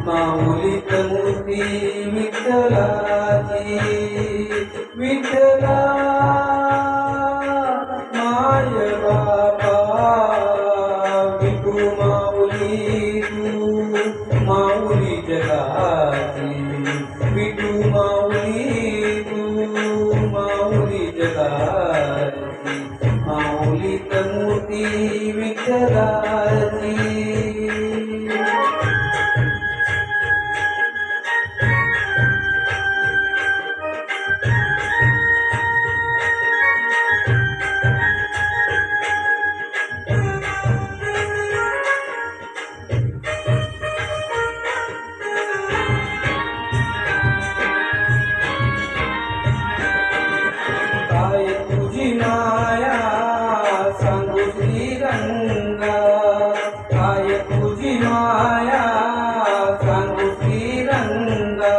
माऊलीत मूर्ती विठ्ठलाची विठ्ठला माय बापा विठू माऊली तू माऊली जगाची विठू माऊली तू माऊली जगाची माऊलीत मूर्ती विठ्ठलाची तुझी माया सांगू श्रीरंगा काय तुझी माया सांगू श्रीरंगा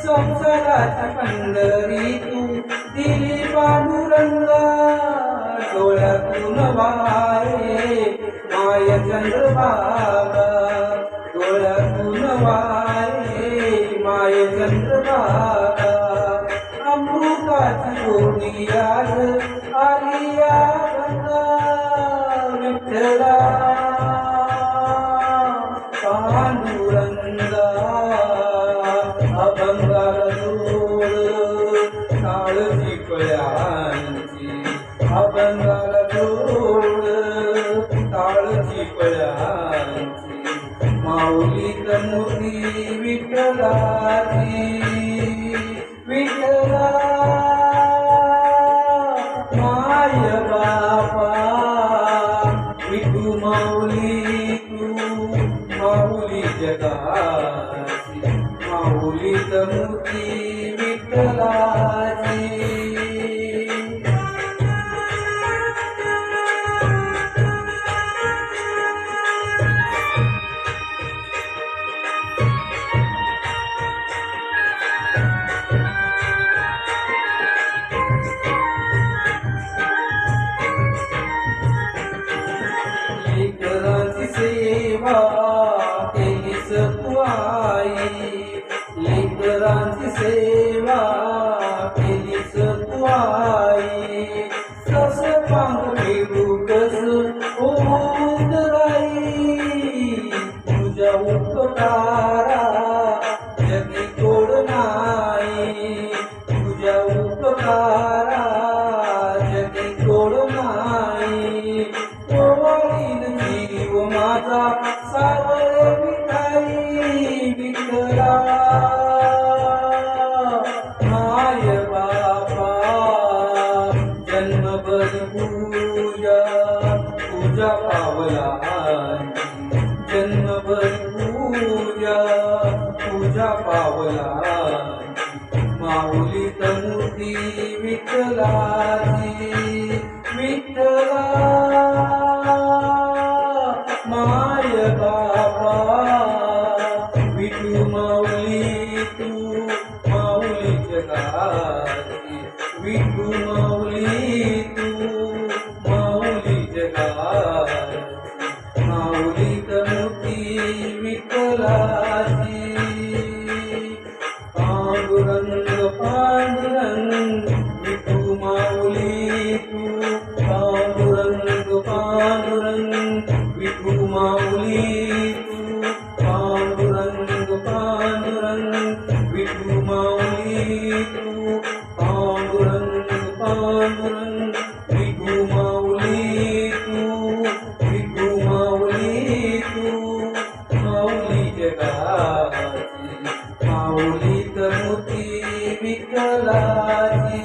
संसाराच्या पंढरी तू दिली पांडुरंगा डोळ्यातून वारे माय चंद्रभागा डोळ्यातून वारे माय चंद्रभागा अमृताची गोडी आज आलिया गंगा विठ्ठला पांडुरंगा अभंगाला जोड काळजी पळ्यांची अभंगाला जोड काळजी पळ्यांची माऊलीत मूर्ती विठ्ठलाची विठ्ठला माय बापा विठू माऊली तू माऊली जगाची माऊलीत मूर्ती विठ्ठलाची लेकरांची सेवा केलीस तू आई लेकरांची सेवा केलीस तू आई सस पांग फेडू कस होत राई तुझ्या उपकारा जगी तोड नाही तुझ्या उपकारा जगी तोड नाही जीव माझा सावळे विठाई विठ्ठला माय बापा जन्मभर पूजा पूजा पावला जन्मभर पूजा पूजा पावला माऊलीत मूर्ती विठ्ठलाची विठ्ठला माय बापा विठू माऊली तू माऊली जगाची विठू माऊली तू माऊली जगाची माऊलीत मूर्ती विठ्ठलाची पांडुरंग पांडुरंग विठू माऊली तू पांडुरंग पांडुरंग विठू माऊली तू पांडुरंग पांडुरंग विठू माऊली तू पांडुरंग पांडुरंग विठू माऊली तू विठू माऊली तू माऊली जगाची माऊलीत मूर्ती विठ्ठलाची